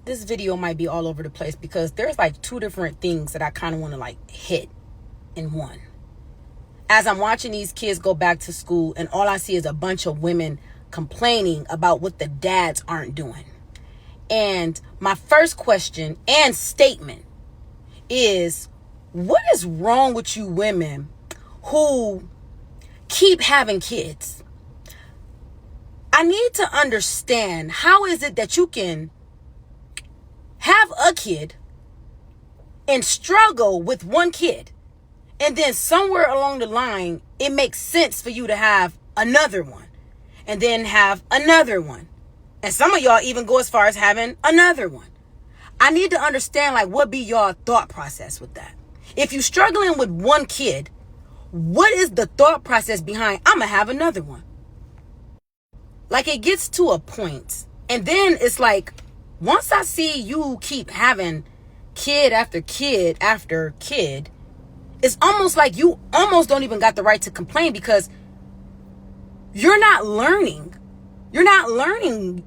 this video might be all over the place because there's like two different things that I kind of want to like hit in one. As I'm watching these kids go back to school and all I see is a bunch of women complaining about what the dads aren't doing. And my first question and statement is, what is wrong with you women who keep having kids? I need to understand, how is it that you can have a kid and struggle with one kid, and then somewhere along the line, it makes sense for you to have another one, and then have another one. And some of y'all even go as far as having another one. I need to understand, like, what be your thought process with that? If you're struggling with one kid, what is the thought process behind, I'm going to have another one? Like, it gets to a point, and then it's like, once I see you keep having kid after kid after kid, it's almost like you almost don't even got the right to complain because you're not learning. You're not learning.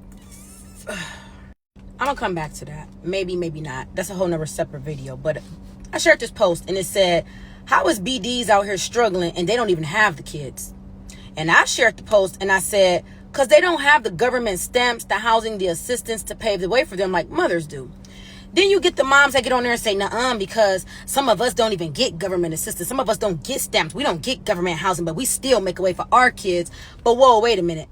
I'm going to come back to that. Maybe, maybe not. That's a whole nother separate video. But I shared this post and it said, how is BDs out here struggling and they don't even have the kids? And I shared the post and I said, because they don't have the government stamps, the housing, the assistance to pave the way for them like mothers do. Then you get the moms that get on there and say, nuh-uh, because some of us don't even get government assistance. Some of us don't get stamps. We don't get government housing, but we still make a way for our kids. But whoa, wait a minute.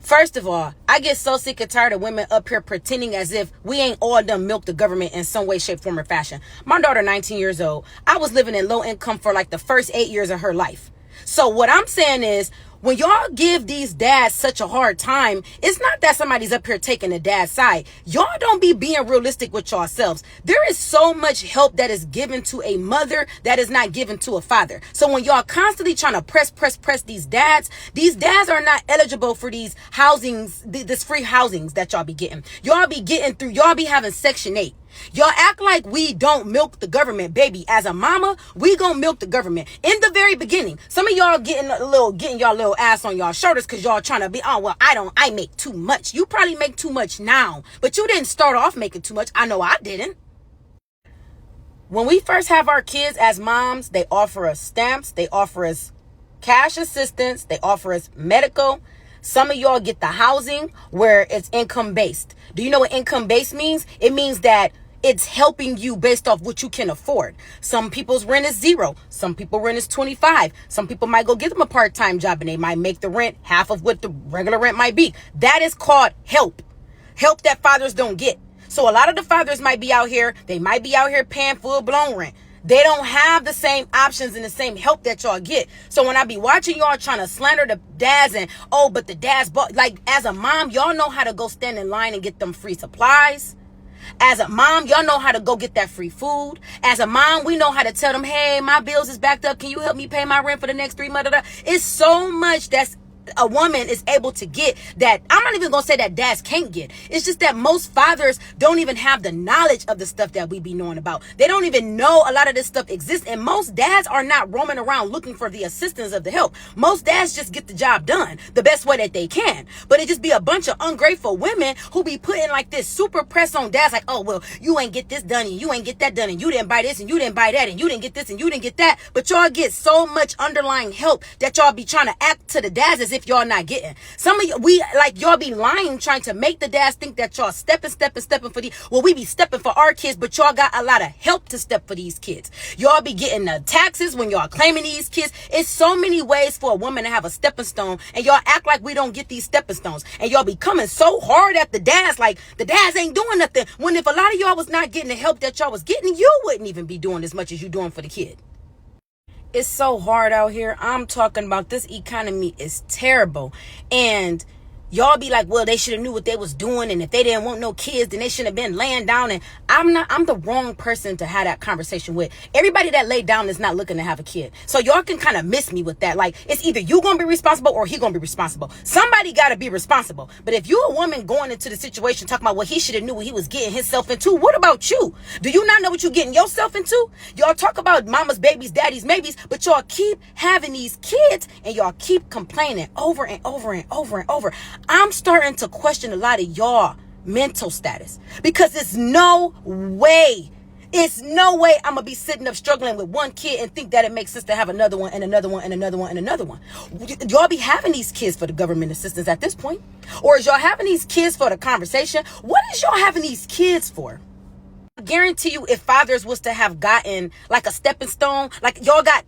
First of all, I get so sick and tired of women up here pretending as if we ain't all done milk the government in some way, shape, form, or fashion. My daughter, 19 years old, I was living in low income for like the first 8 years of her life. So what I'm saying is, when y'all give these dads such a hard time, it's not that somebody's up here taking the dad's side. Y'all don't be being realistic with yourselves. There is so much help that is given to a mother that is not given to a father. So when y'all constantly trying to press these dads are not eligible for these housings, this free housings that y'all be getting. Y'all be getting through, y'all be having Section 8. Y'all act like we don't milk the government, baby. As a mama, we gonna milk the government. In the very beginning, some of y'all getting y'all little ass on y'all shoulders because y'all trying to be, oh, well, I make too much. You probably make too much now, but you didn't start off making too much. I know I didn't. When we first have our kids as moms, they offer us stamps. They offer us cash assistance. They offer us medical. Some of y'all get the housing where it's income based. Do you know what income based means? It means that it's helping you based off what you can afford. Some people's rent is 0. Some people rent is 25. Some people might go get them a part-time job and they might make the rent half of what the regular rent might be. That is called help. Help that fathers don't get. So a lot of the fathers might be out here. They might be out here paying full-blown rent. They don't have the same options and the same help that y'all get. So when I be watching y'all trying to slander the dads and, oh, but the dads bought, like, as a mom, y'all know how to go stand in line and get them free supplies. As a mom, y'all know how to go get that free food. As a mom, we know how to tell them, hey, my bills is backed up. Can you help me pay my rent for the next 3 months? It's so much that's a woman is able to get that I'm not even gonna say that dads can't get. It's just that most fathers don't even have the knowledge of the stuff that we be knowing about. They don't even know a lot of this stuff exists, and most dads are not roaming around looking for the assistance of the help. Most dads just get the job done the best way that they can. But it just be a bunch of ungrateful women who be putting like this super press on dads, like, oh, well, you ain't get this done and you ain't get that done and you didn't buy this and you didn't buy that and you didn't get this and you didn't get that. But y'all get so much underlying help that y'all be trying to act to the dads as if y'all not getting. Some of you, y'all be lying, trying to make the dads think that y'all stepping for these. Well, we be stepping for our kids, but y'all got a lot of help to step for these kids. Y'all be getting the taxes when y'all claiming these kids. It's so many ways for a woman to have a stepping stone, and y'all act like we don't get these stepping stones. And y'all be coming so hard at the dads, like the dads ain't doing nothing. When if a lot of y'all was not getting the help that y'all was getting, you wouldn't even be doing as much as you doing for the kid. It's so hard out here. I'm talking about this economy is terrible. And y'all be like, well, they should have knew what they was doing. And if they didn't want no kids, then they shouldn't have been laying down. And I'm the wrong person to have that conversation with. Everybody that laid down is not looking to have a kid. So y'all can kind of miss me with that. Like, it's either you going to be responsible or he going to be responsible. Somebody got to be responsible. But if you a woman going into the situation talking about what he should have knew what he was getting himself into, what about you? Do you not know what you're getting yourself into? Y'all talk about mamas, babies, daddies, maybes, but y'all keep having these kids and y'all keep complaining over and over and over and over. I'm starting to question a lot of y'all mental status. Because it's no way I'm gonna be sitting up struggling with one kid and think that it makes sense to have another one and another one and another one and another one. Y'all be having these kids for the government assistance at this point? Or is y'all having these kids for the conversation? What is y'all having these kids for? I guarantee you, if fathers was to have gotten like a stepping stone, like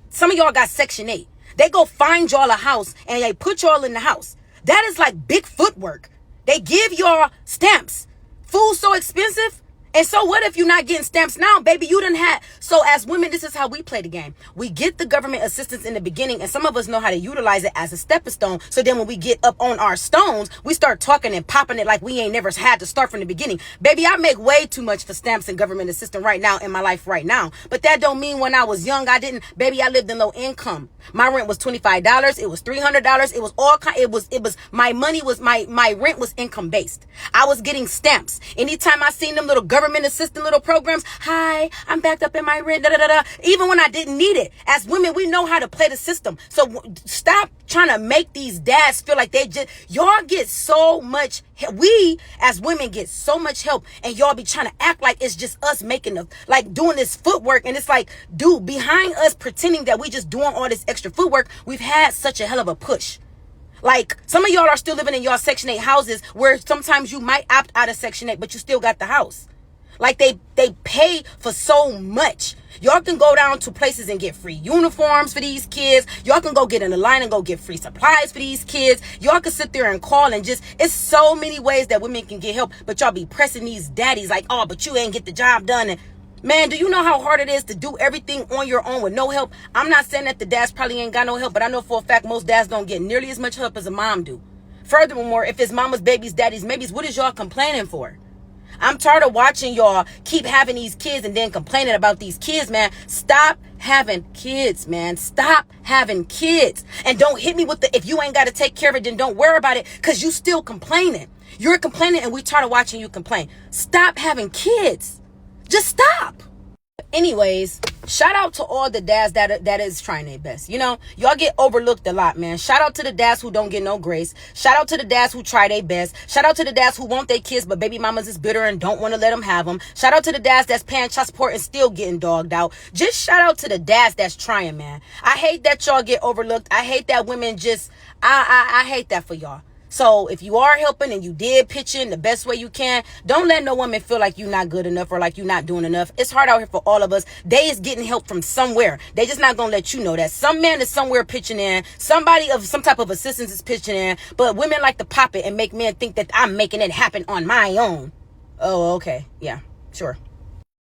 some of y'all got Section 8. They go find y'all a house and they put y'all in the house. That is like big footwork. They give y'all stamps. Food so expensive. And so what if you're not getting stamps now, baby? You done had. So as women, this is how we play the game. We get the government assistance in the beginning, and some of us know how to utilize it as a stepping stone. So then when we get up on our stones, we start talking and popping it like we ain't never had to start from the beginning. Baby, I make way too much for stamps and government assistance right now in my life right now. But that don't mean when I was young, I didn't. Baby, I lived in low income. My rent was $25. It was $300. It was all kind. It was my money was my rent was income based. I was getting stamps. Anytime I seen them little government assistant little programs, hi, I'm backed up in my rent, da da da da. Even when I didn't need it. As women, we know how to play the system. So stop trying to make these dads feel like y'all get so much. We as women get so much help, and y'all be trying to act like it's just us doing this footwork. And it's like, dude, behind us pretending that we just doing all this extra footwork, we've had such a hell of a push. Like, some of y'all are still living in y'all Section 8 houses where sometimes you might opt out of Section 8, but you still got the house. Like, they pay for so much. Y'all can go down to places and get free uniforms for these kids. Y'all can go get in the line and go get free supplies for these kids. Y'all can sit there and call and it's so many ways that women can get help. But y'all be pressing these daddies like, oh, but you ain't get the job done. And man, do you know how hard it is to do everything on your own with no help? I'm not saying that the dads probably ain't got no help, but I know for a fact most dads don't get nearly as much help as a mom do. Furthermore, if it's mama's babies, daddy's maybes, what is y'all complaining for? I'm tired of watching y'all keep having these kids and then complaining about these kids, man. Stop having kids, man. Stop having kids. And don't hit me with if you ain't got to take care of it, then don't worry about it, because you still complaining. You're complaining and we tired of watching you complain. Stop having kids. Just stop. Anyways, shout out to all the dads that is trying their best. You know, y'all get overlooked a lot, man. Shout out to the dads who don't get no grace. Shout out to the dads who try their best. Shout out to the dads who want their kids, but baby mamas is bitter and don't want to let them have them. Shout out to the dads that's paying child support and still getting dogged out. Just shout out to the dads that's trying, man. I hate that y'all get overlooked. I hate that women I hate that for y'all. So if you are helping and you did pitch in the best way you can, don't let no woman feel like you're not good enough or like you're not doing enough. It's hard out here for all of us. They is getting help from somewhere. They just not going to let you know that. Some man is somewhere pitching in. Somebody of some type of assistance is pitching in. But women like to pop it and make men think that I'm making it happen on my own. Oh, okay. Yeah, sure.